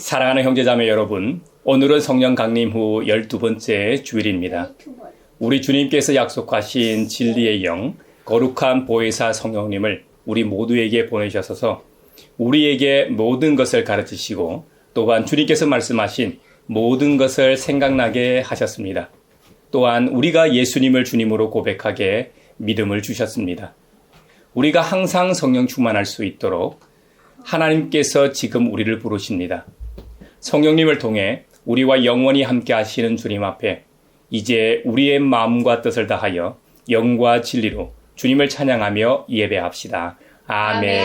사랑하는 형제자매 여러분, 오늘은 성령 강림 후 12번째 주일입니다. 우리 주님께서 약속하신 진리의 영, 거룩한 보혜사 성령님을 우리 모두에게 보내셔서 우리에게 모든 것을 가르치시고 또한 주님께서 말씀하신 모든 것을 생각나게 하셨습니다. 또한 우리가 예수님을 주님으로 고백하게 믿음을 주셨습니다. 우리가 항상 성령 충만할 수 있도록 하나님께서 지금 우리를 부르십니다. 성령님을 통해 우리와 영원히 함께 하시는 주님 앞에 이제 우리의 마음과 뜻을 다하여 영과 진리로 주님을 찬양하며 예배합시다. 아멘.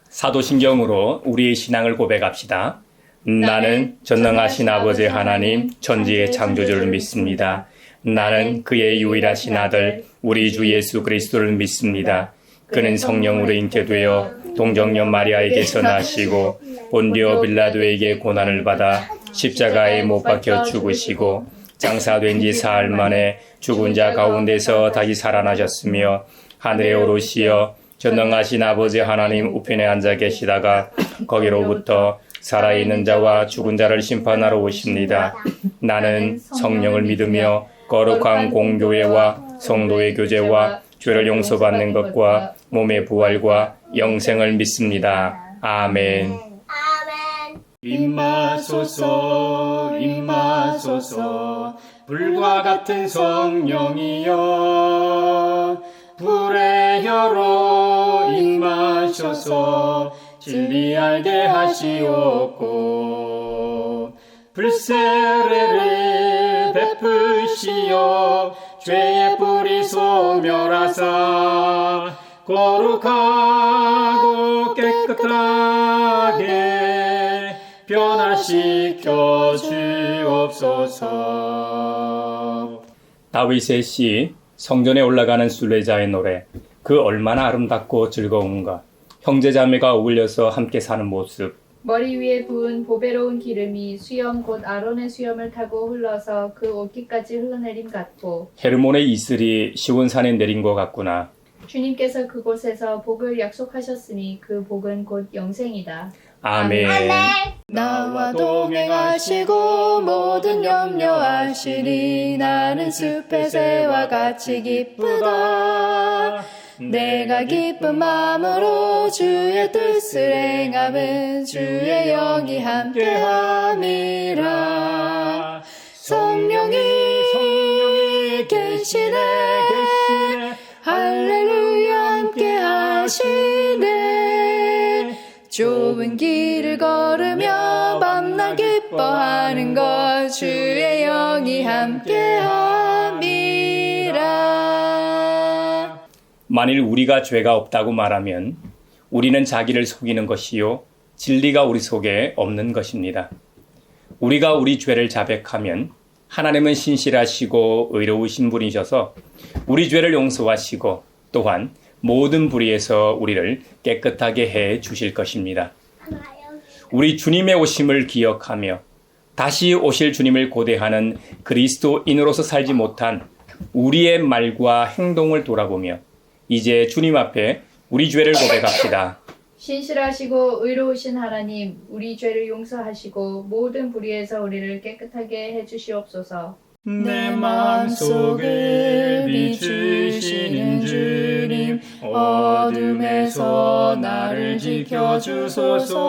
사도신경으로 우리의 신앙을 고백합시다. 나는 전능하신 아버지 하나님 천지의 창조주를 믿습니다. 나는 그의 유일하신 아들 우리 주 예수 그리스도를 믿습니다. 그는 성령으로 잉태되어 동정녀 마리아에게서 나시고 본디오 빌라도에게 고난을 받아 십자가에 못 박혀 죽으시고 장사된 지 사흘 만에 죽은 자 가운데서 다시 살아나셨으며 하늘에 오르시어 전능하신 아버지 하나님 우편에 앉아 계시다가 거기로부터 살아있는 자와 죽은 자를 심판하러 오십니다. 나는 성령을 믿으며 거룩한 공교회와 성도의 교제와 죄를 용서받는 것과 몸의 부활과 영생을 믿습니다. 아멘. 임마소서 임마소서 불과 같은 성령이여 불의 혀로 임마셔서 진리 알게 하시옵고 불세례를 베푸시어 죄의 뿌리 소멸하사 거룩하고 깨끗하게 변화시켜 주옵소서. 다윗의 시 성전에 올라가는 순례자의 노래 그 얼마나 아름답고 즐거운가. 형제자매가 어울려서 함께 사는 모습. 머리 위에 부은 보배로운 기름이 수염 곧 아론의 수염을 타고 흘러서 그 옷깃까지 흘러내림 같고 헤르몬의 이슬이 시온산에 내린 것 같구나. 주님께서 그곳에서 복을 약속하셨으니 그 복은 곧 영생이다. 아멘. 나와 동행하시고 모든 염려하시리 나는 숲의 새와 같이 기쁘다. 내가 기쁜 마음으로 주의 뜻을 행함은 주의 영이 함께함이라. 성령이 계시네 할렐루야 함께하시네. 좁은 길을 걸으며 밤낮 기뻐하는 것 주의 영이 함께함이라. 만일 우리가 죄가 없다고 말하면 우리는 자기를 속이는 것이요 진리가 우리 속에 없는 것입니다. 우리가 우리 죄를 자백하면 하나님은 신실하시고 의로우신 분이셔서 우리 죄를 용서하시고 또한 모든 불의에서 우리를 깨끗하게 해 주실 것입니다. 우리 주님의 오심을 기억하며 다시 오실 주님을 고대하는 그리스도인으로서 살지 못한 우리의 말과 행동을 돌아보며 이제 주님 앞에 우리 죄를 고백합시다. 신실하시고 의로우신 하나님, 우리 죄를 용서하시고 모든 불의에서 우리를 깨끗하게 해주시옵소서. 내 마음속을 비추시는 주님 어둠에서 나를 지켜주소서.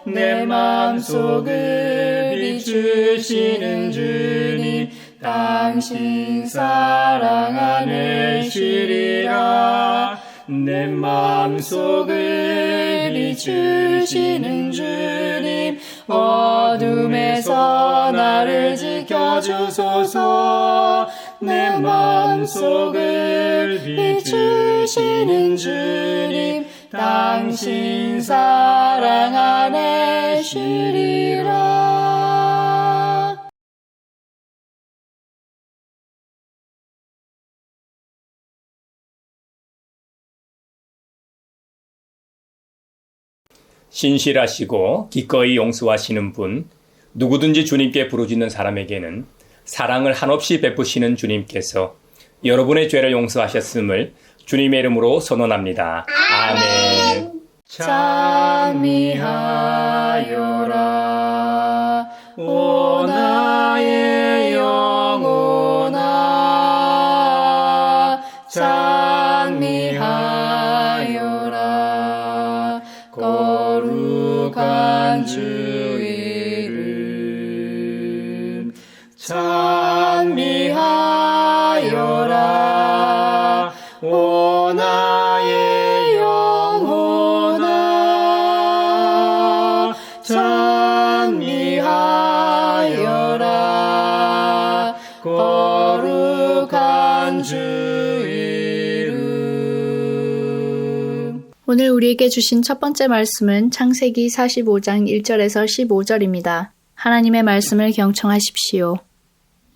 내 마음속을 비추시는 주님 당신 사랑 안에 쉬리라. 내 마음속을 비추시는 주님 어둠에서 나를 지켜주소서. 내 마음속을 비추시는 주님 당신 사랑 안에 쉬리라. 신실하시고 기꺼이 용서하시는 분, 누구든지 주님께 부르짖는 사람에게는 사랑을 한없이 베푸시는 주님께서 여러분의 죄를 용서하셨음을 주님의 이름으로 선언합니다. 아멘. 찬미하여라. 오 나의 영혼아 찬미하여라. 거룩한 주 이름 찬미하여라. 오 나의 영혼아 찬미하여라. 거룩한 주 이름. 오늘 우리에게 주신 첫 번째 말씀은 창세기 45장 1절에서 15절입니다. 하나님의 말씀을 경청하십시오.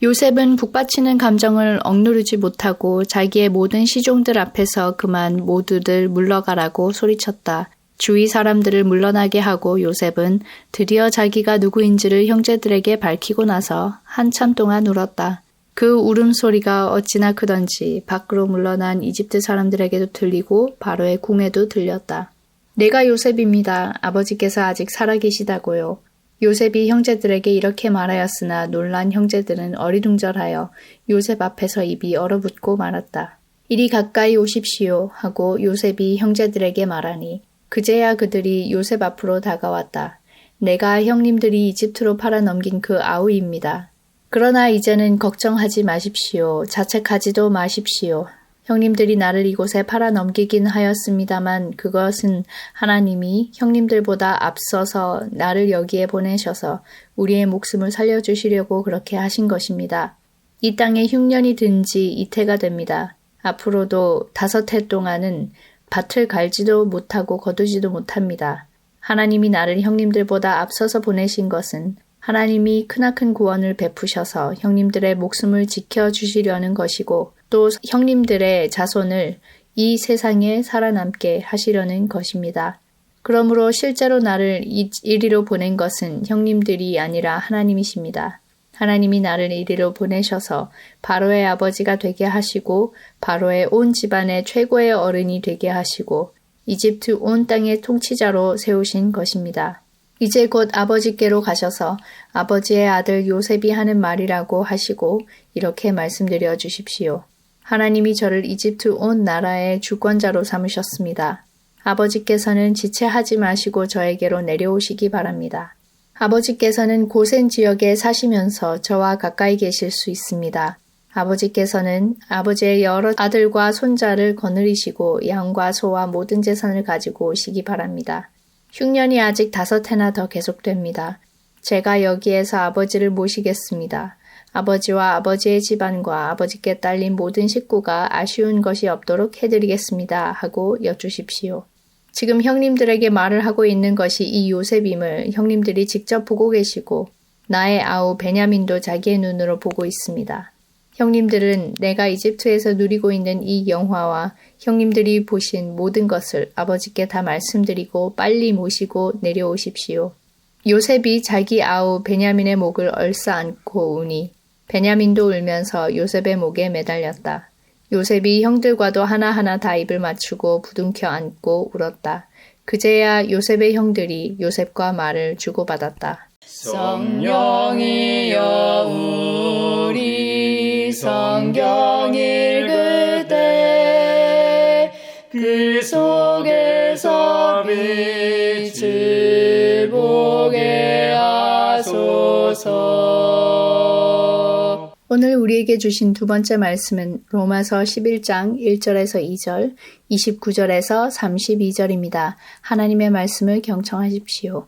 요셉은 북받치는 감정을 억누르지 못하고 자기의 모든 시종들 앞에서 그만 모두들 물러가라고 소리쳤다. 주위 사람들을 물러나게 하고 요셉은 드디어 자기가 누구인지를 형제들에게 밝히고 나서 한참 동안 울었다. 그 울음소리가 어찌나 크던지 밖으로 물러난 이집트 사람들에게도 들리고 바로의 궁에도 들렸다. 내가 요셉입니다. 아버지께서 아직 살아계시다고요. 요셉이 형제들에게 이렇게 말하였으나 놀란 형제들은 어리둥절하여 요셉 앞에서 입이 얼어붙고 말았다. 이리 가까이 오십시오 하고 요셉이 형제들에게 말하니 그제야 그들이 요셉 앞으로 다가왔다. 내가 형님들이 이집트로 팔아넘긴 그 아우입니다. 그러나 이제는 걱정하지 마십시오. 자책하지도 마십시오. 형님들이 나를 이곳에 팔아넘기긴 하였습니다만 그것은 하나님이 형님들보다 앞서서 나를 여기에 보내셔서 우리의 목숨을 살려주시려고 그렇게 하신 것입니다. 이 땅에 흉년이 든 지 이태가 됩니다. 앞으로도 5해 동안은 밭을 갈지도 못하고 거두지도 못합니다. 하나님이 나를 형님들보다 앞서서 보내신 것은 하나님이 크나큰 구원을 베푸셔서 형님들의 목숨을 지켜주시려는 것이고 또 형님들의 자손을 이 세상에 살아남게 하시려는 것입니다. 그러므로 실제로 나를 이리로 보낸 것은 형님들이 아니라 하나님이십니다. 하나님이 나를 이리로 보내셔서 바로의 아버지가 되게 하시고 바로의 온 집안의 최고의 어른이 되게 하시고 이집트 온 땅의 통치자로 세우신 것입니다. 이제 곧 아버지께로 가셔서 아버지의 아들 요셉이 하는 말이라고 하시고 이렇게 말씀드려 주십시오. 하나님이 저를 이집트 온 나라의 주권자로 삼으셨습니다. 아버지께서는 지체하지 마시고 저에게로 내려오시기 바랍니다. 아버지께서는 고센 지역에 사시면서 저와 가까이 계실 수 있습니다. 아버지께서는 아버지의 여러 아들과 손자를 거느리시고 양과 소와 모든 재산을 가지고 오시기 바랍니다. 흉년이 아직 5해나 더 계속됩니다. 제가 여기에서 아버지를 모시겠습니다. 아버지와 아버지의 집안과 아버지께 딸린 모든 식구가 아쉬운 것이 없도록 해드리겠습니다. 하고 여쭈십시오. 지금 형님들에게 말을 하고 있는 것이 이 요셉임을 형님들이 직접 보고 계시고 나의 아우 베냐민도 자기의 눈으로 보고 있습니다. 형님들은 내가 이집트에서 누리고 있는 이 영화와 형님들이 보신 모든 것을 아버지께 다 말씀드리고 빨리 모시고 내려오십시오. 요셉이 자기 아우 베냐민의 목을 얼싸안고 우니 베냐민도 울면서 요셉의 목에 매달렸다. 요셉이 형들과도 하나하나 다 입을 맞추고 부둥켜 안고 울었다. 그제야 요셉의 형들이 요셉과 말을 주고받았다. 성령이여 우리 성경 읽을 때 그 속에서 빛을 보게 하소서. 오늘 우리에게 주신 두 번째 말씀은 로마서 11장 1절에서 2절, 29절에서 32절입니다. 하나님의 말씀을 경청하십시오.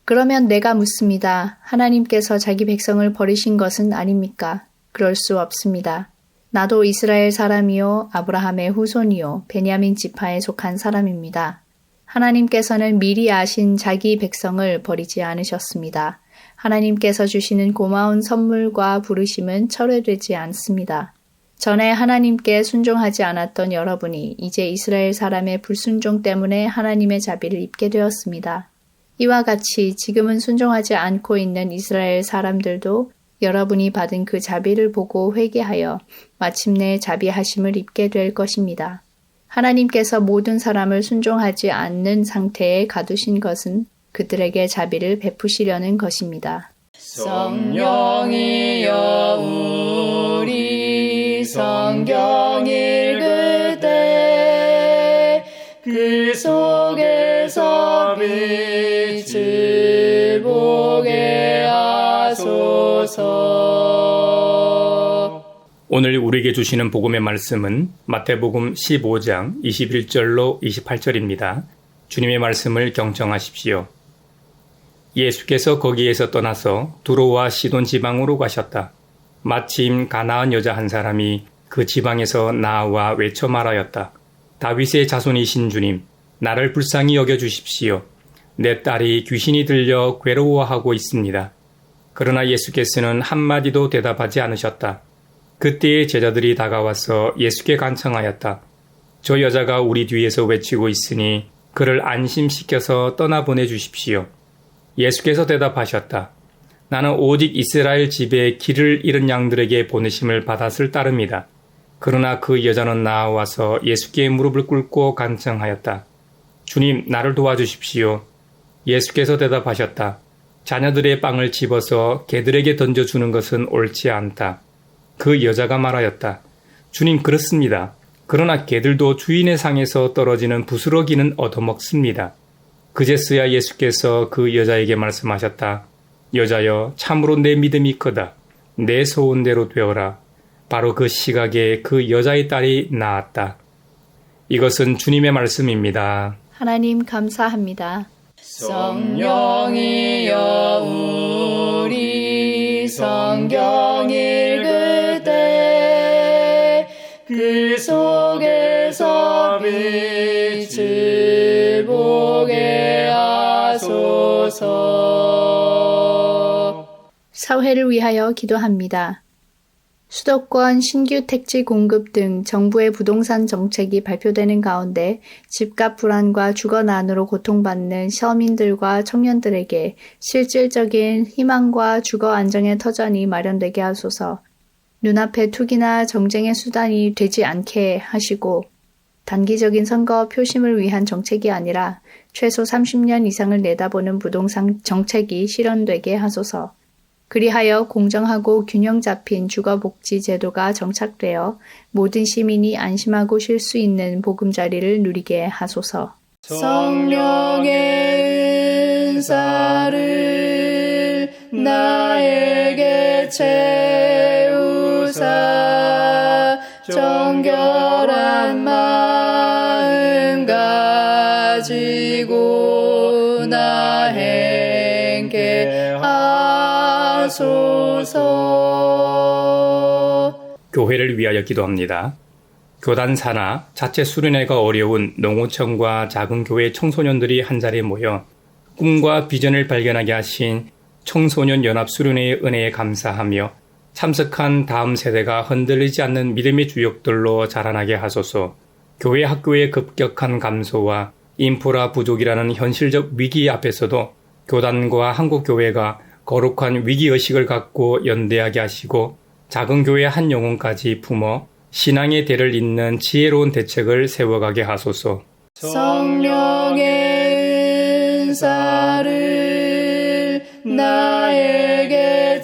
그러면 내가 묻습니다. 하나님께서 자기 백성을 버리신 것은 아닙니까? 그럴 수 없습니다. 나도 이스라엘 사람이요 아브라함의 후손이요 베냐민 지파에 속한 사람입니다. 하나님께서는 미리 아신 자기 백성을 버리지 않으셨습니다. 하나님께서 주시는 고마운 선물과 부르심은 철회되지 않습니다. 전에 하나님께 순종하지 않았던 여러분이 이제 이스라엘 사람의 불순종 때문에 하나님의 자비를 입게 되었습니다. 이와 같이 지금은 순종하지 않고 있는 이스라엘 사람들도 여러분이 받은 그 자비를 보고 회개하여 마침내 자비하심을 입게 될 것입니다. 하나님께서 모든 사람을 순종하지 않는 상태에 가두신 것은 그들에게 자비를 베푸시려는 것입니다. 성령이여 우리 성경 읽을 때 그 속에서 빛을 보게 하소서. 오늘 우리에게 주시는 복음의 말씀은 마태복음 15장 21절로 28절입니다. 주님의 말씀을 경청하십시오. 예수께서 거기에서 떠나서 두로와 시돈 지방으로 가셨다. 마침 가나안 여자 한 사람이 그 지방에서 나와 외쳐 말하였다. 다윗의 자손이신 주님, 나를 불쌍히 여겨주십시오. 내 딸이 귀신이 들려 괴로워하고 있습니다. 그러나 예수께서는 한마디도 대답하지 않으셨다. 그때의 제자들이 다가와서 예수께 간청하였다. 저 여자가 우리 뒤에서 외치고 있으니 그를 안심시켜서 떠나보내 주십시오. 예수께서 대답하셨다. 나는 오직 이스라엘 집에 길을 잃은 양들에게 보내심을 받았을 따름이다. 그러나 그 여자는 나와서 예수께 무릎을 꿇고 간청하였다. 주님, 나를 도와주십시오. 예수께서 대답하셨다. 자녀들의 빵을 집어서 개들에게 던져주는 것은 옳지 않다. 그 여자가 말하였다. 주님, 그렇습니다. 그러나 개들도 주인의 상에서 떨어지는 부스러기는 얻어먹습니다. 그제서야 예수께서 그 여자에게 말씀하셨다. 여자여, 참으로 내 믿음이 크다. 내 소원대로 되어라. 바로 그 시각에 그 여자의 딸이 나았다. 이것은 주님의 말씀입니다. 하나님 감사합니다. 성령이여 우리 성경 읽을 때 그 속에서 빛을 보게 하소서. 사회를 위하여 기도합니다. 수도권 신규 택지 공급 등 정부의 부동산 정책이 발표되는 가운데 집값 불안과 주거난으로 고통받는 서민들과 청년들에게 실질적인 희망과 주거 안정의 터전이 마련되게 하소서. 눈앞에 투기나 정쟁의 수단이 되지 않게 하시고 단기적인 선거 표심을 위한 정책이 아니라 최소 30년 이상을 내다보는 부동산 정책이 실현되게 하소서. 그리하여 공정하고 균형 잡힌 주거복지 제도가 정착되어 모든 시민이 안심하고 쉴 수 있는 보금자리를 누리게 하소서. 성령의 은사를 나에게 채우사 정결한 마음 가지고 나 행케 하소서. 교회를 위하여 기도합니다. 교단 산하 자체 수련회가 어려운 농어촌과 작은 교회 청소년들이 한자리에 모여 꿈과 비전을 발견하게 하신 청소년 연합 수련회의 은혜에 감사하며 참석한 다음 세대가 흔들리지 않는 믿음의 주역들로 자라나게 하소서. 교회 학교의 급격한 감소와 인프라 부족이라는 현실적 위기 앞에서도 교단과 한국교회가 거룩한 위기의식을 갖고 연대하게 하시고 작은 교회 한 영혼까지 품어 신앙의 대를 잇는 지혜로운 대책을 세워가게 하소서. 성령의 은사를 나에게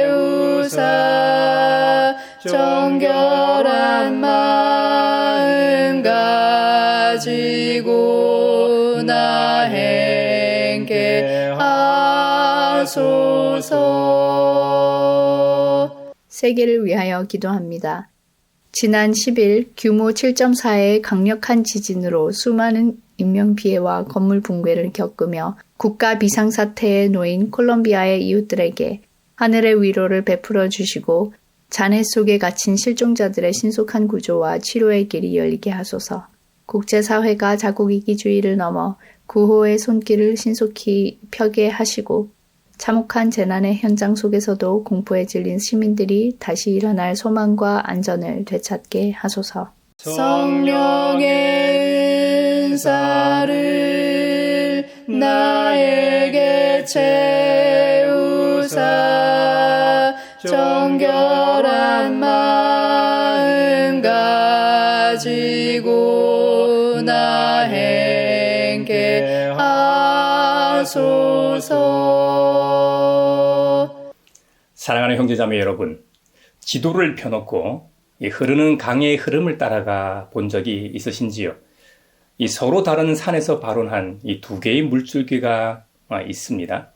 채우사 정결한 마음 가지고 나 행케 하소서. 세계를 위하여 기도합니다. 지난 10일 규모 7.4의 강력한 지진으로 수많은 인명피해와 건물 붕괴를 겪으며 국가 비상사태에 놓인 콜롬비아의 이웃들에게 하늘의 위로를 베풀어 주시고 잔해 속에 갇힌 실종자들의 신속한 구조와 치료의 길이 열리게 하소서. 국제사회가 자국 이기주의를 넘어 구호의 손길을 신속히 펴게 하시고 참혹한 재난의 현장 속에서도 공포에 질린 시민들이 다시 일어날 소망과 안전을 되찾게 하소서. 성령의 은사를 나에게 채우사 정결한 마음 가지고 가지고 나에게 하소서. 사랑하는 형제자매 여러분, 지도를 펴놓고 이 흐르는 강의 흐름을 따라가 본 적이 있으신지요? 이 서로 다른 산에서 발원한 이 두 개의 물줄기가 있습니다.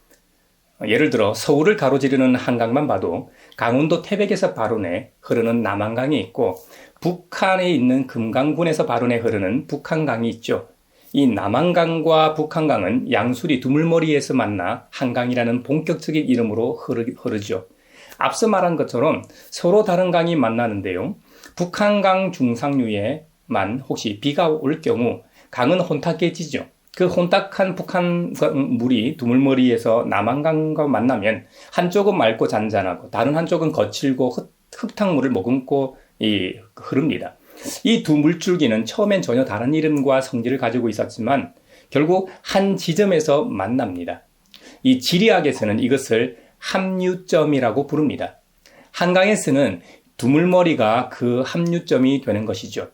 예를 들어 서울을 가로지르는 한강만 봐도 강원도 태백에서 발원해 흐르는 남한강이 있고, 북한에 있는 금강군에서 발원해 흐르는 북한강이 있죠. 이 남한강과 북한강은 양수리 두물머리에서 만나 한강이라는 본격적인 이름으로 흐르죠. 앞서 말한 것처럼 서로 다른 강이 만나는데요. 북한강 중상류에만 혹시 비가 올 경우 강은 혼탁해지죠. 그 혼탁한 북한 물이 두물머리에서 남한강과 만나면 한쪽은 맑고 잔잔하고 다른 한쪽은 거칠고 흙탕물을 머금고 흐릅니다. 이 두 물줄기는 처음엔 전혀 다른 이름과 성질을 가지고 있었지만 결국 한 지점에서 만납니다. 이 지리학에서는 이것을 합류점이라고 부릅니다. 한강에서는 두물머리가 그 합류점이 되는 것이죠.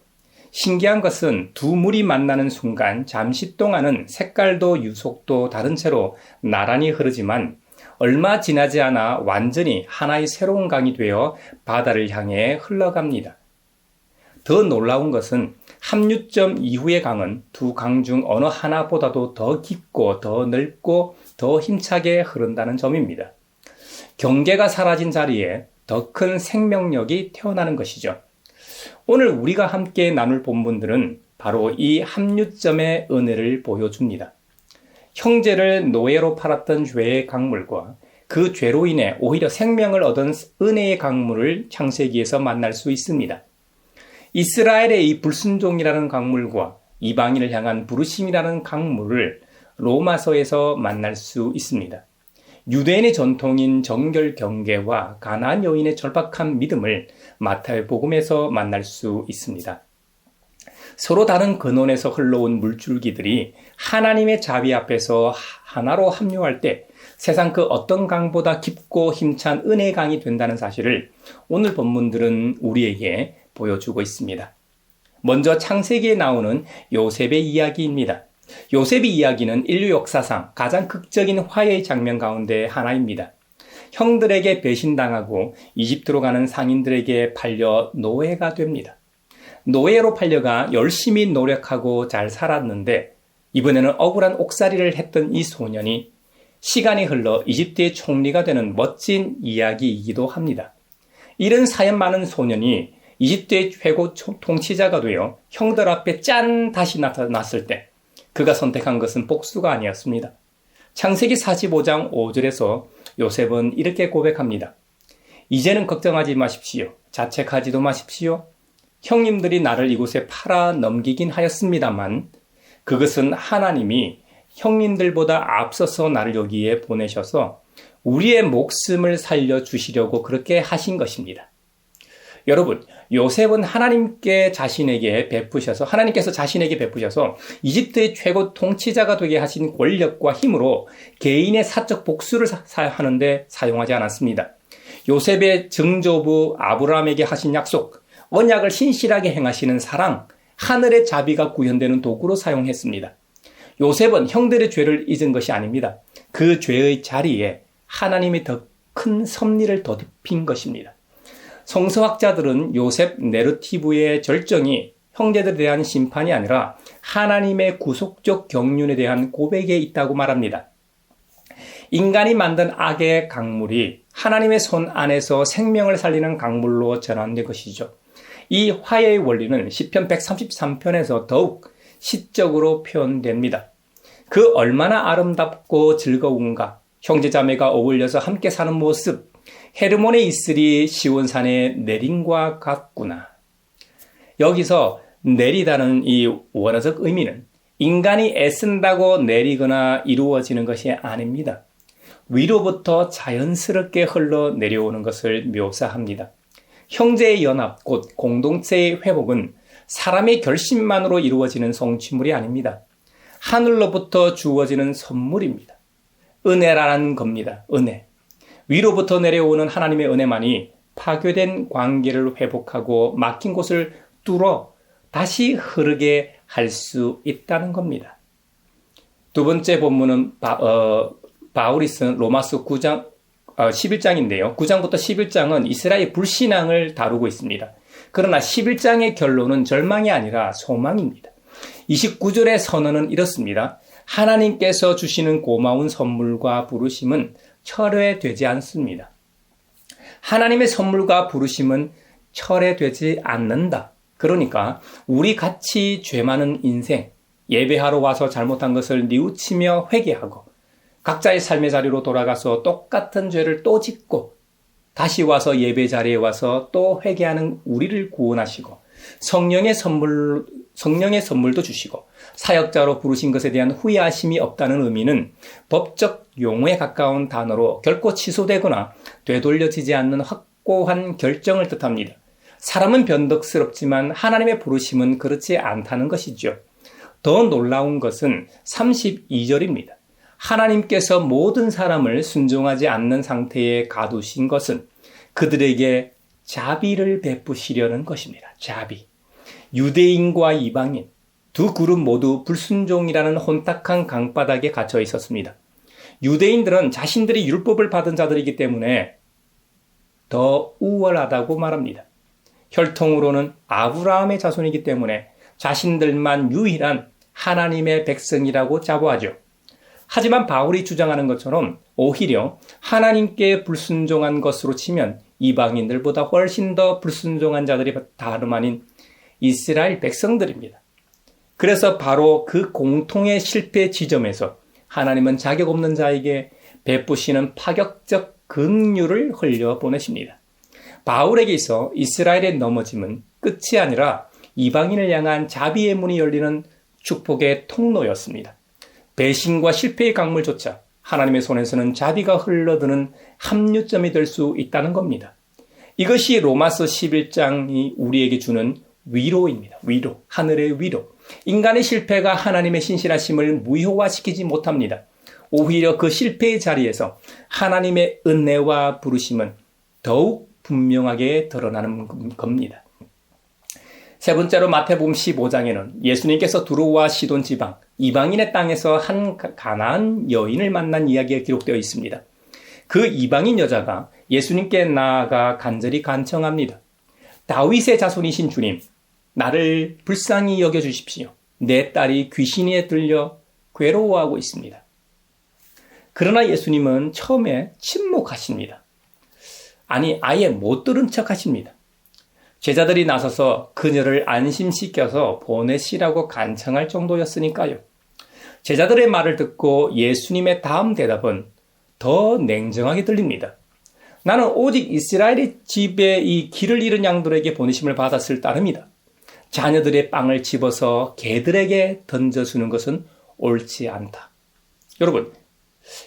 신기한 것은 두 물이 만나는 순간 잠시 동안은 색깔도 유속도 다른 채로 나란히 흐르지만 얼마 지나지 않아 완전히 하나의 새로운 강이 되어 바다를 향해 흘러갑니다. 더 놀라운 것은 합류점 이후의 강은 두 강 중 어느 하나보다도 더 깊고 더 넓고 더 힘차게 흐른다는 점입니다. 경계가 사라진 자리에 더 큰 생명력이 태어나는 것이죠. 오늘 우리가 함께 나눌 본문들은 바로 이 합류점의 은혜를 보여줍니다. 형제를 노예로 팔았던 죄의 강물과 그 죄로 인해 오히려 생명을 얻은 은혜의 강물을 창세기에서 만날 수 있습니다. 이스라엘의 이 불순종이라는 강물과 이방인을 향한 부르심이라는 강물을 로마서에서 만날 수 있습니다. 유대인의 전통인 정결 경계와 가나안 여인의 절박한 믿음을 마태의 복음에서 만날 수 있습니다. 서로 다른 근원에서 흘러온 물줄기들이 하나님의 자비 앞에서 하나로 합류할 때 세상 그 어떤 강보다 깊고 힘찬 은혜의 강이 된다는 사실을 오늘 본문들은 우리에게 보여주고 있습니다. 먼저 창세기에 나오는 요셉의 이야기입니다. 요셉의 이야기는 인류 역사상 가장 극적인 화해의 장면 가운데 하나입니다. 형들에게 배신당하고 이집트로 가는 상인들에게 팔려 노예가 됩니다. 노예로 팔려가 열심히 노력하고 잘 살았는데 이번에는 억울한 옥살이를 했던 이 소년이 시간이 흘러 이집트의 총리가 되는 멋진 이야기이기도 합니다. 이런 사연 많은 소년이 이집트의 최고 통치자가 되어 형들 앞에 다시 나타났을 때 그가 선택한 것은 복수가 아니었습니다. 창세기 45장 5절에서 요셉은 이렇게 고백합니다. 이제는 걱정하지 마십시오. 자책하지도 마십시오. 형님들이 나를 이곳에 팔아 넘기긴 하였습니다만 그것은 하나님이 형님들보다 앞서서 나를 여기에 보내셔서 우리의 목숨을 살려주시려고 그렇게 하신 것입니다. 여러분, 요셉은 하나님께서 자신에게 베푸셔서 이집트의 최고 통치자가 되게 하신 권력과 힘으로 개인의 사적 복수를 하는데 사용하지 않았습니다. 요셉의 증조부 아브라함에게 하신 약속, 언약을 신실하게 행하시는 사랑, 하늘의 자비가 구현되는 도구로 사용했습니다. 요셉은 형들의 죄를 잊은 것이 아닙니다. 그 죄의 자리에 하나님의 더 큰 섭리를 더딥힌 것입니다. 성서학자들은 요셉 내러티브의 절정이 형제들에 대한 심판이 아니라 하나님의 구속적 경륜에 대한 고백에 있다고 말합니다. 인간이 만든 악의 강물이 하나님의 손 안에서 생명을 살리는 강물로 전환된 것이죠. 이 화해의 원리는 시편 133편에서 더욱 시적으로 표현됩니다. 그 얼마나 아름답고 즐거운가, 형제자매가 어울려서 함께 사는 모습, 헤르몬의 이슬이 시온산의 내림과 같구나. 여기서 내리다는 이 원어적 의미는 인간이 애쓴다고 내리거나 이루어지는 것이 아닙니다. 위로부터 자연스럽게 흘러내려오는 것을 묘사합니다. 형제의 연합, 곧 공동체의 회복은 사람의 결심만으로 이루어지는 성취물이 아닙니다. 하늘로부터 주어지는 선물입니다. 은혜라는 겁니다. 은혜. 위로부터 내려오는 하나님의 은혜만이 파괴된 관계를 회복하고 막힌 곳을 뚫어 다시 흐르게 할 수 있다는 겁니다. 두 번째 본문은 바울이 쓴 로마서 9장 11장인데요. 9장부터 11장은 이스라엘 불신앙을 다루고 있습니다. 그러나 11장의 결론은 절망이 아니라 소망입니다. 29절의 선언은 이렇습니다. 하나님께서 주시는 고마운 선물과 부르심은 철회되지 않습니다. 하나님의 선물과 부르심은 철회되지 않는다. 그러니까 우리 같이 죄 많은 인생, 예배하러 와서 잘못한 것을 뉘우치며 회개하고 각자의 삶의 자리로 돌아가서 똑같은 죄를 또 짓고 다시 와서 예배 자리에 와서 또 회개하는 우리를 구원하시고 성령의 선물도 주시고 사역자로 부르신 것에 대한 후회하심이 없다는 의미는 법적 용어에 가까운 단어로 결코 취소되거나 되돌려지지 않는 확고한 결정을 뜻합니다. 사람은 변덕스럽지만 하나님의 부르심은 그렇지 않다는 것이죠. 더 놀라운 것은 32절입니다. 하나님께서 모든 사람을 순종하지 않는 상태에 가두신 것은 그들에게 자비를 베푸시려는 것입니다. 자비. 유대인과 이방인, 두 그룹 모두 불순종이라는 혼탁한 강바닥에 갇혀 있었습니다. 유대인들은 자신들이 율법을 받은 자들이기 때문에 더 우월하다고 말합니다. 혈통으로는 아브라함의 자손이기 때문에 자신들만 유일한 하나님의 백성이라고 자부하죠. 하지만 바울이 주장하는 것처럼 오히려 하나님께 불순종한 것으로 치면 이방인들보다 훨씬 더 불순종한 자들이 다름 아닌 이스라엘 백성들입니다. 그래서 바로 그 공통의 실패 지점에서 하나님은 자격 없는 자에게 베푸시는 파격적 긍휼을 흘려보내십니다. 바울에게 있어 이스라엘의 넘어짐은 끝이 아니라 이방인을 향한 자비의 문이 열리는 축복의 통로였습니다. 배신과 실패의 강물조차 하나님의 손에서는 자비가 흘러드는 합류점이 될 수 있다는 겁니다. 이것이 로마서 11장이 우리에게 주는 위로입니다. 위로, 하늘의 위로. 인간의 실패가 하나님의 신실하심을 무효화시키지 못합니다. 오히려 그 실패의 자리에서 하나님의 은혜와 부르심은 더욱 분명하게 드러나는 겁니다. 세 번째로 마태복음 15장에는 예수님께서 두로와 시돈 지방, 이방인의 땅에서 한 가나안 여인을 만난 이야기가 기록되어 있습니다. 그 이방인 여자가 예수님께 나아가 간절히 간청합니다. 다윗의 자손이신 주님, 나를 불쌍히 여겨주십시오. 내 딸이 귀신에 들려 괴로워하고 있습니다. 그러나 예수님은 처음에 침묵하십니다. 아니, 아예 못 들은 척 하십니다. 제자들이 나서서 그녀를 안심시켜서 보내시라고 간청할 정도였으니까요. 제자들의 말을 듣고 예수님의 다음 대답은 더 냉정하게 들립니다. 나는 오직 이스라엘의 집에 이 길을 잃은 양들에게 보내심을 받았을 따름이다. 자녀들의 빵을 집어서 개들에게 던져주는 것은 옳지 않다. 여러분,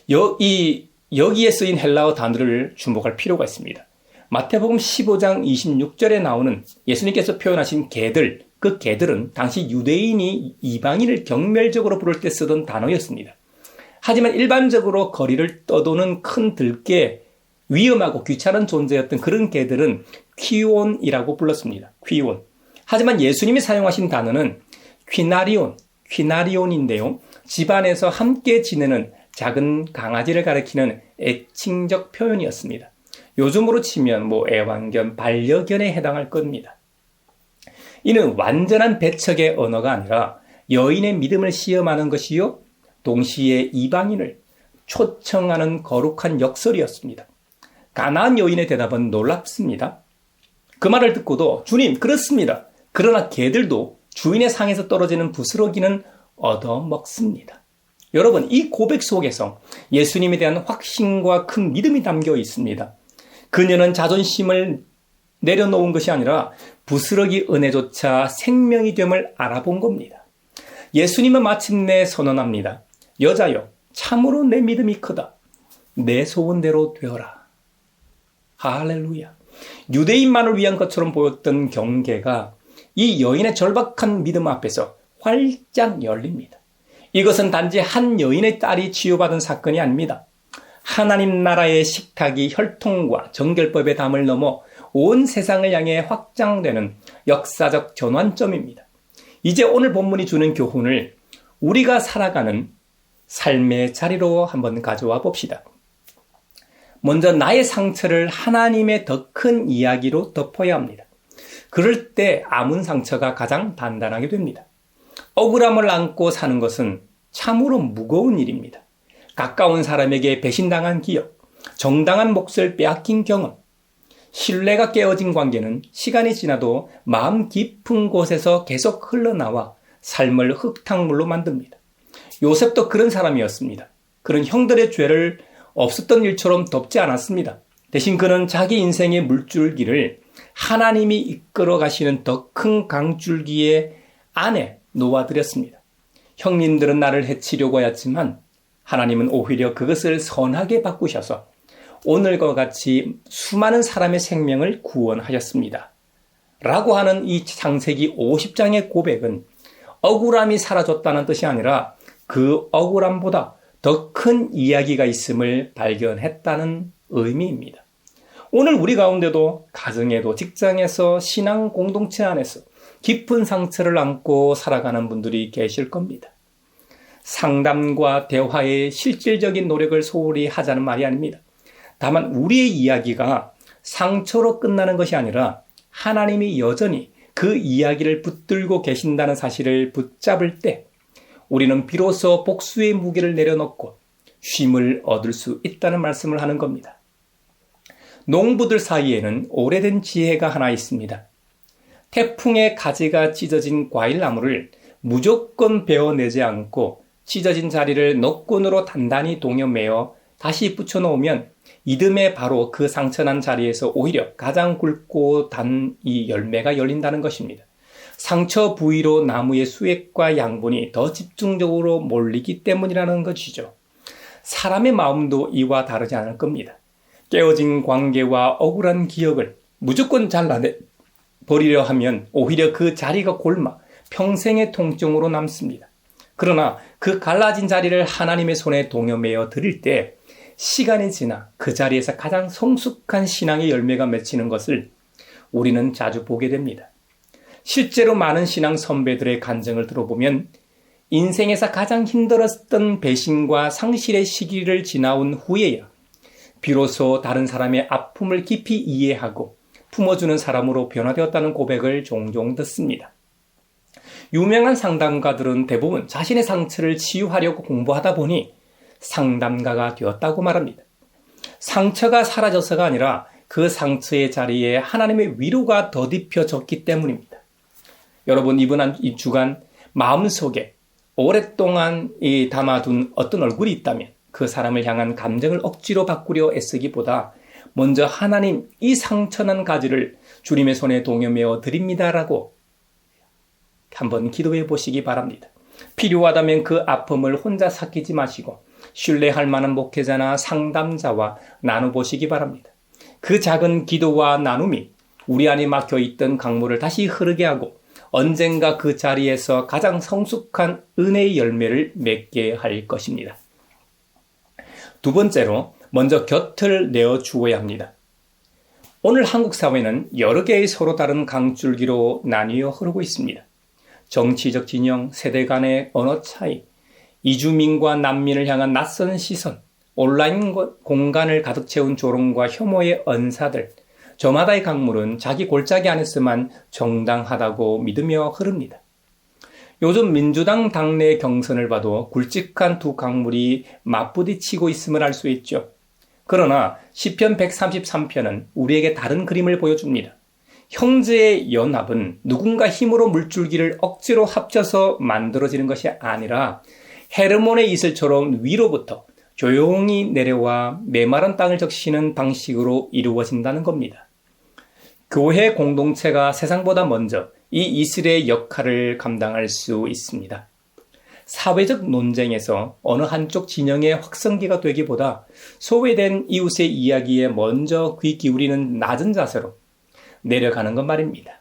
여기에 쓰인 헬라어 단어를 주목할 필요가 있습니다. 마태복음 15장 26절에 나오는 예수님께서 표현하신 개들, 그 개들은 당시 유대인이 이방인을 경멸적으로 부를 때 쓰던 단어였습니다. 하지만 일반적으로 거리를 떠도는 큰 들개, 위험하고 귀찮은 존재였던 그런 개들은 퀴온이라고 불렀습니다. 퀴온. 하지만 예수님이 사용하신 단어는 퀴나리온인데요. 집안에서 함께 지내는 작은 강아지를 가리키는 애칭적 표현이었습니다. 요즘으로 치면 애완견, 반려견에 해당할 겁니다. 이는 완전한 배척의 언어가 아니라 여인의 믿음을 시험하는 것이요, 동시에 이방인을 초청하는 거룩한 역설이었습니다. 가나안 여인의 대답은 놀랍습니다. 그 말을 듣고도 주님, 그렇습니다. 그러나 개들도 주인의 상에서 떨어지는 부스러기는 얻어먹습니다. 여러분, 이 고백 속에서 예수님에 대한 확신과 큰 믿음이 담겨 있습니다. 그녀는 자존심을 내려놓은 것이 아니라 부스러기 은혜조차 생명이 됨을 알아본 겁니다. 예수님은 마침내 선언합니다. 여자여, 참으로 내 믿음이 크다. 내 소원대로 되어라. 할렐루야. 유대인만을 위한 것처럼 보였던 경계가 이 여인의 절박한 믿음 앞에서 활짝 열립니다. 이것은 단지 한 여인의 딸이 치유받은 사건이 아닙니다. 하나님 나라의 식탁이 혈통과 정결법의 담을 넘어 온 세상을 향해 확장되는 역사적 전환점입니다. 이제 오늘 본문이 주는 교훈을 우리가 살아가는 삶의 자리로 한번 가져와 봅시다. 먼저 나의 상처를 하나님의 더 큰 이야기로 덮어야 합니다. 그럴 때 아문 상처가 가장 단단하게 됩니다. 억울함을 안고 사는 것은 참으로 무거운 일입니다. 가까운 사람에게 배신당한 기억, 정당한 몫을 빼앗긴 경험, 신뢰가 깨어진 관계는 시간이 지나도 마음 깊은 곳에서 계속 흘러나와 삶을 흙탕물로 만듭니다. 요셉도 그런 사람이었습니다. 그런 형들의 죄를 없었던 일처럼 덮지 않았습니다. 대신 그는 자기 인생의 물줄기를 하나님이 이끌어 가시는 더 큰 강줄기의 안에 놓아드렸습니다. 형님들은 나를 해치려고 하였지만 하나님은 오히려 그것을 선하게 바꾸셔서 오늘과 같이 수많은 사람의 생명을 구원하셨습니다. 라고 하는 이 창세기 50장의 고백은 억울함이 사라졌다는 뜻이 아니라 그 억울함보다 더 큰 이야기가 있음을 발견했다는 의미입니다. 오늘 우리 가운데도 가정에도 직장에서 신앙 공동체 안에서 깊은 상처를 안고 살아가는 분들이 계실 겁니다. 상담과 대화의 실질적인 노력을 소홀히 하자는 말이 아닙니다. 다만 우리의 이야기가 상처로 끝나는 것이 아니라 하나님이 여전히 그 이야기를 붙들고 계신다는 사실을 붙잡을 때 우리는 비로소 복수의 무게를 내려놓고 쉼을 얻을 수 있다는 말씀을 하는 겁니다. 농부들 사이에는 오래된 지혜가 하나 있습니다. 태풍에 가지가 찢어진 과일나무를 무조건 베어내지 않고 찢어진 자리를 너끈으로 단단히 동여매어 다시 붙여놓으면 이듬해 바로 그 상처난 자리에서 오히려 가장 굵고 단 이 열매가 열린다는 것입니다. 상처 부위로 나무의 수액과 양분이 더 집중적으로 몰리기 때문이라는 것이죠. 사람의 마음도 이와 다르지 않을 겁니다. 깨어진 관계와 억울한 기억을 무조건 잘라내버리려 하면 오히려 그 자리가 골마 평생의 통증으로 남습니다. 그러나 그 갈라진 자리를 하나님의 손에 동여매어 드릴 때 시간이 지나 그 자리에서 가장 성숙한 신앙의 열매가 맺히는 것을 우리는 자주 보게 됩니다. 실제로 많은 신앙 선배들의 간증을 들어보면 인생에서 가장 힘들었던 배신과 상실의 시기를 지나온 후에야 비로소 다른 사람의 아픔을 깊이 이해하고 품어주는 사람으로 변화되었다는 고백을 종종 듣습니다. 유명한 상담가들은 대부분 자신의 상처를 치유하려고 공부하다 보니 상담가가 되었다고 말합니다. 상처가 사라져서가 아니라 그 상처의 자리에 하나님의 위로가 덧입혀졌기 때문입니다. 여러분, 이 주간 마음속에 오랫동안 담아둔 어떤 얼굴이 있다면 그 사람을 향한 감정을 억지로 바꾸려 애쓰기보다 먼저 하나님, 이 상처난 가지를 주님의 손에 동여매어 드립니다라고 한번 기도해 보시기 바랍니다. 필요하다면 그 아픔을 혼자 삭히지 마시고 신뢰할 만한 목회자나 상담자와 나눠보시기 바랍니다. 그 작은 기도와 나눔이 우리 안에 막혀있던 강물을 다시 흐르게 하고 언젠가 그 자리에서 가장 성숙한 은혜의 열매를 맺게 할 것입니다. 두 번째로 먼저 곁을 내어주어야 합니다. 오늘 한국 사회는 여러 개의 서로 다른 강줄기로 나뉘어 흐르고 있습니다. 정치적 진영, 세대 간의 언어 차이, 이주민과 난민을 향한 낯선 시선, 온라인 공간을 가득 채운 조롱과 혐오의 언사들, 저마다의 강물은 자기 골짜기 안에서만 정당하다고 믿으며 흐릅니다. 요즘 민주당 당내 경선을 봐도 굵직한 두 강물이 맞부딪히고 있음을 알 수 있죠. 그러나 시편 133편은 우리에게 다른 그림을 보여줍니다. 형제의 연합은 누군가 힘으로 물줄기를 억지로 합쳐서 만들어지는 것이 아니라 헤르몬의 이슬처럼 위로부터 조용히 내려와 메마른 땅을 적시는 방식으로 이루어진다는 겁니다. 교회 공동체가 세상보다 먼저 이 이슬의 역할을 감당할 수 있습니다. 사회적 논쟁에서 어느 한쪽 진영의 확성기가 되기보다 소외된 이웃의 이야기에 먼저 귀 기울이는 낮은 자세로 내려가는 것 말입니다.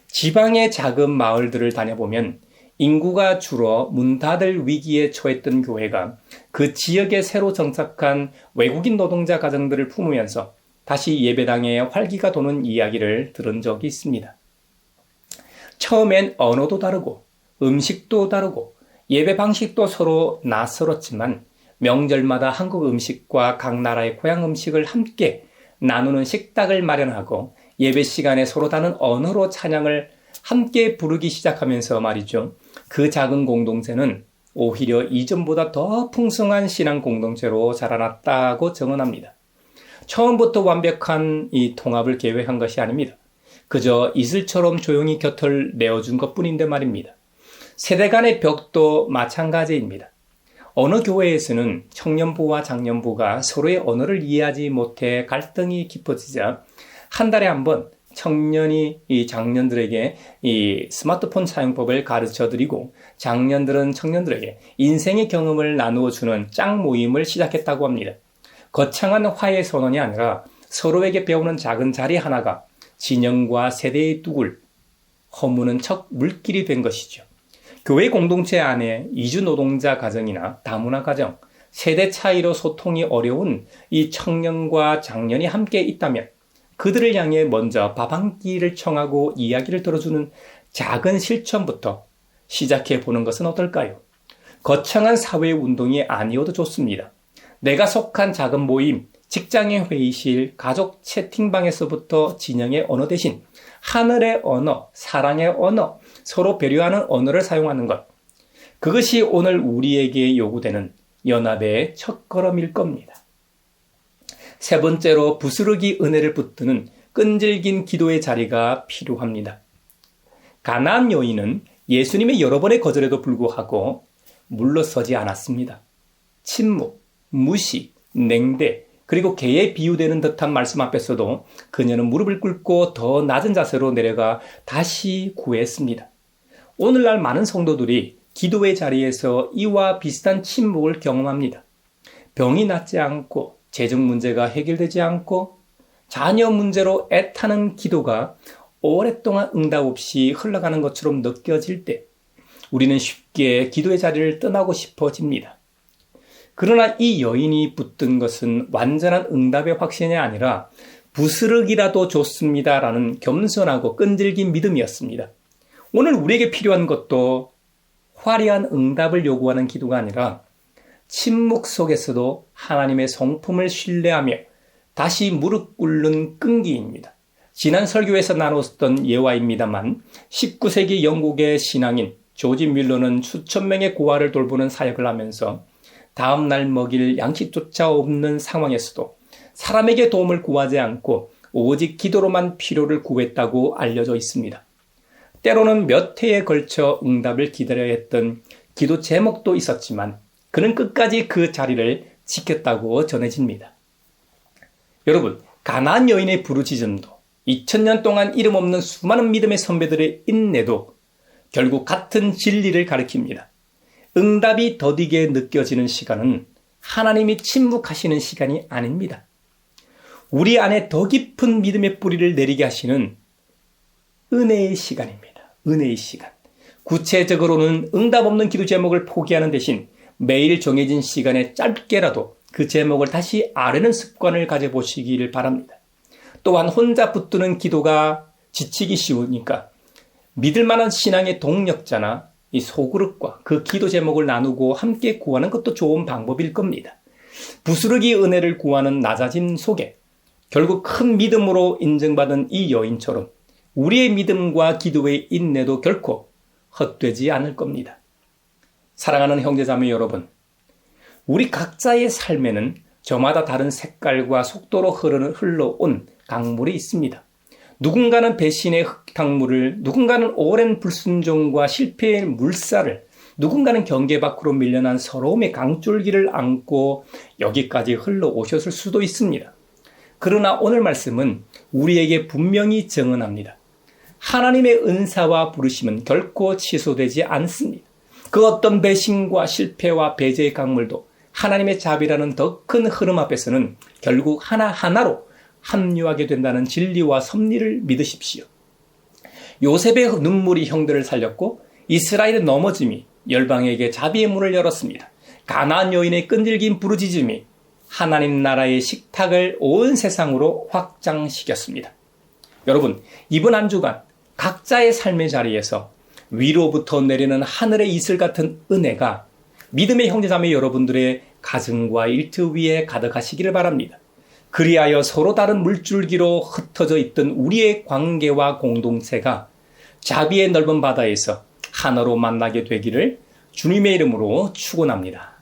지방의 작은 마을들을 다녀보면 인구가 줄어 문 닫을 위기에 처했던 교회가 그 지역에 새로 정착한 외국인 노동자 가정들을 품으면서 다시 예배당에 활기가 도는 이야기를 들은 적이 있습니다. 처음엔 언어도 다르고 음식도 다르고 예배 방식도 서로 낯설었지만 명절마다 한국 음식과 각 나라의 고향 음식을 함께 나누는 식탁을 마련하고 예배 시간에 서로 다른 언어로 찬양을 함께 부르기 시작하면서 말이죠. 그 작은 공동체는 오히려 이전보다 더 풍성한 신앙 공동체로 자라났다고 증언합니다. 처음부터 완벽한 이 통합을 계획한 것이 아닙니다. 그저 이슬처럼 조용히 곁을 내어준 것뿐인데 말입니다. 세대 간의 벽도 마찬가지입니다. 어느 교회에서는 청년부와 장년부가 서로의 언어를 이해하지 못해 갈등이 깊어지자 한 달에 한 번 청년이 이 장년들에게 이 스마트폰 사용법을 가르쳐 드리고 장년들은 청년들에게 인생의 경험을 나누어 주는 짱 모임을 시작했다고 합니다. 거창한 화해 선언이 아니라 서로에게 배우는 작은 자리 하나가 진영과 세대의 뚝을 허무는 척 물길이 된 것이죠. 교회 공동체 안에 이주 노동자 가정이나 다문화 가정, 세대 차이로 소통이 어려운 이 청년과 장년이 함께 있다면 그들을 향해 먼저 밥 한 끼를 청하고 이야기를 들어주는 작은 실천부터 시작해 보는 것은 어떨까요? 거창한 사회운동이 아니어도 좋습니다. 내가 속한 작은 모임, 직장의 회의실, 가족 채팅방에서부터 진영의 언어 대신 하늘의 언어, 사랑의 언어, 서로 배려하는 언어를 사용하는 것. 그것이 오늘 우리에게 요구되는 연합의 첫걸음일 겁니다. 세 번째로 부스러기 은혜를 붙드는 끈질긴 기도의 자리가 필요합니다. 가나안 여인은 예수님의 여러 번의 거절에도 불구하고 물러서지 않았습니다. 침묵, 무시, 냉대, 그리고 개에 비유되는 듯한 말씀 앞에서도 그녀는 무릎을 꿇고 더 낮은 자세로 내려가 다시 구했습니다. 오늘날 많은 성도들이 기도의 자리에서 이와 비슷한 침묵을 경험합니다. 병이 낫지 않고 재정 문제가 해결되지 않고 자녀 문제로 애타는 기도가 오랫동안 응답 없이 흘러가는 것처럼 느껴질 때 우리는 쉽게 기도의 자리를 떠나고 싶어집니다. 그러나 이 여인이 붙든 것은 완전한 응답의 확신이 아니라 부스럭이라도 좋습니다라는 겸손하고 끈질긴 믿음이었습니다. 오늘 우리에게 필요한 것도 화려한 응답을 요구하는 기도가 아니라 침묵 속에서도 하나님의 성품을 신뢰하며 다시 무릎 꿇는 끈기입니다. 지난 설교에서 나눴던 예화입니다만 19세기 영국의 신앙인 조지 뮬러는 수천 명의 고아를 돌보는 사역을 하면서 다음 날 먹일 양식조차 없는 상황에서도 사람에게 도움을 구하지 않고 오직 기도로만 필요를 구했다고 알려져 있습니다. 때로는 몇 해에 걸쳐 응답을 기다려야 했던 기도 제목도 있었지만 그는 끝까지 그 자리를 지켰다고 전해집니다. 여러분, 가나안 여인의 부르짖음도 2000년 동안 이름 없는 수많은 믿음의 선배들의 인내도 결국 같은 진리를 가리킵니다. 응답이 더디게 느껴지는 시간은 하나님이 침묵하시는 시간이 아닙니다. 우리 안에 더 깊은 믿음의 뿌리를 내리게 하시는 은혜의 시간입니다. 은혜의 시간. 구체적으로는 응답 없는 기도 제목을 포기하는 대신 매일 정해진 시간에 짧게라도 그 제목을 다시 아뢰는 습관을 가져보시기를 바랍니다. 또한 혼자 붙드는 기도가 지치기 쉬우니까 믿을 만한 신앙의 동력자나 이 소그룹과 그 기도 제목을 나누고 함께 구하는 것도 좋은 방법일 겁니다. 부스러기 은혜를 구하는 낮아짐 속에 결국 큰 믿음으로 인정받은 이 여인처럼 우리의 믿음과 기도의 인내도 결코 헛되지 않을 겁니다. 사랑하는 형제자매 여러분, 우리 각자의 삶에는 저마다 다른 색깔과 속도로 흘러온 강물이 있습니다. 누군가는 배신의 흙탕물을, 누군가는 오랜 불순종과 실패의 물살을, 누군가는 경계 밖으로 밀려난 서러움의 강줄기를 안고 여기까지 흘러오셨을 수도 있습니다. 그러나 오늘 말씀은 우리에게 분명히 증언합니다. 하나님의 은사와 부르심은 결코 취소되지 않습니다. 그 어떤 배신과 실패와 배제의 강물도 하나님의 자비라는 더 큰 흐름 앞에서는 결국 하나하나로 합류하게 된다는 진리와 섭리를 믿으십시오. 요셉의 눈물이 형들을 살렸고 이스라엘의 넘어짐이 열방에게 자비의 문을 열었습니다. 가나안 여인의 끈질긴 부르짖음이 하나님 나라의 식탁을 온 세상으로 확장시켰습니다. 여러분, 이번 한 주간 각자의 삶의 자리에서 위로부터 내리는 하늘의 이슬 같은 은혜가 믿음의 형제자매 여러분들의 가정과 일터 위에 가득하시기를 바랍니다. 그리하여 서로 다른 물줄기로 흩어져 있던 우리의 관계와 공동체가 자비의 넓은 바다에서 하나로 만나게 되기를 주님의 이름으로 축원합니다.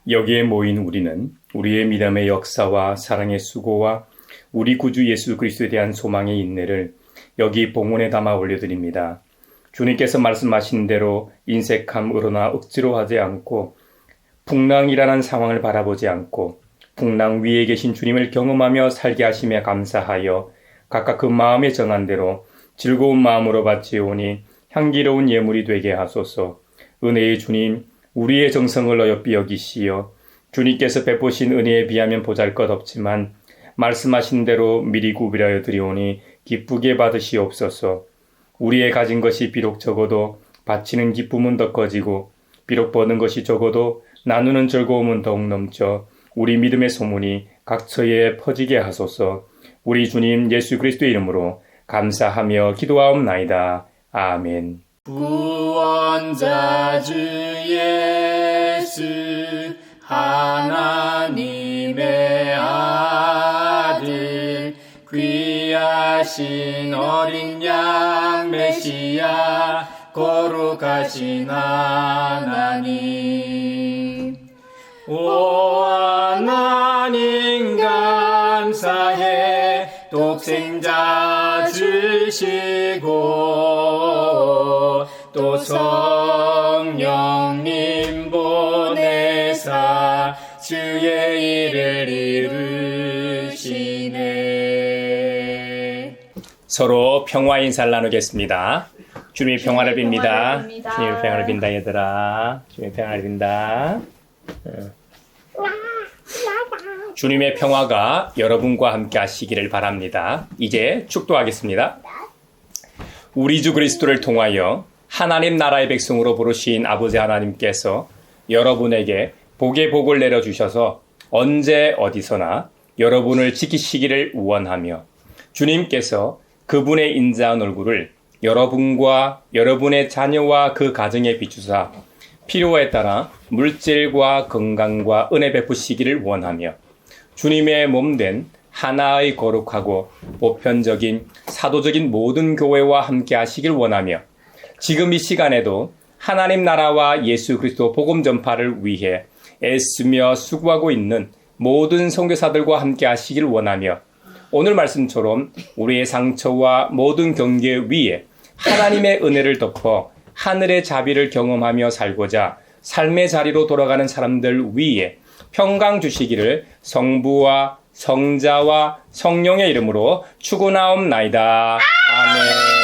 여기에 모인 우리는 우리의 믿음의 역사와 사랑의 수고와 우리 구주 예수 그리스도에 대한 소망의 인내를 여기 봉헌에 담아 올려드립니다. 주님께서 말씀하신 대로 인색함으로나 억지로 하지 않고 풍랑이라는 상황을 바라보지 않고 풍랑 위에 계신 주님을 경험하며 살게 하심에 감사하여 각각 그 마음에 정한 대로 즐거운 마음으로 바치오니 향기로운 예물이 되게 하소서. 은혜의 주님, 우리의 정성을 어여삐 여기시어 주님께서 베푸신 은혜에 비하면 보잘것없지만 말씀하신 대로 미리 구비하여 드리오니 기쁘게 받으시옵소서. 우리의 가진 것이 비록 적어도 바치는 기쁨은 더 커지고 비록 버는 것이 적어도 나누는 즐거움은 더욱 넘쳐 우리 믿음의 소문이 각처에 퍼지게 하소서. 우리 주님 예수 그리스도의 이름으로 감사하며 기도하옵나이다. 아멘. 구원자 주 예수 하나님의 아들 귀하신 어린 양 메시아 거룩하신 하나님 오 하나님 감사해 독생자 주시고 또 성령님 보내사 주의 일을 이루시네. 서로 평화 인사를 나누겠습니다. 주님의 평화를 빕니다. 주님의 평화를 빈다 얘들아. 주님의 평화를 빈다. 주님의 평화가 여러분과 함께 하시기를 바랍니다. 이제 축도하겠습니다. 우리 주 그리스도를 통하여 하나님 나라의 백성으로 부르신 아버지 하나님께서 여러분에게 복의 복을 내려주셔서 언제 어디서나 여러분을 지키시기를 원하며 주님께서 그분의 인자한 얼굴을 여러분과 여러분의 자녀와 그 가정에 비추사 필요에 따라 물질과 건강과 은혜 베푸시기를 원하며 주님의 몸된 하나의 거룩하고 보편적인 사도적인 모든 교회와 함께 하시길 원하며 지금 이 시간에도 하나님 나라와 예수 그리스도 복음 전파를 위해 애쓰며 수고하고 있는 모든 선교사들과 함께 하시길 원하며 오늘 말씀처럼 우리의 상처와 모든 경계 위에 하나님의 은혜를 덮어 하늘의 자비를 경험하며 살고자 삶의 자리로 돌아가는 사람들 위에 평강 주시기를 성부와 성자와 성령의 이름으로 축원하옵나이다. 아멘.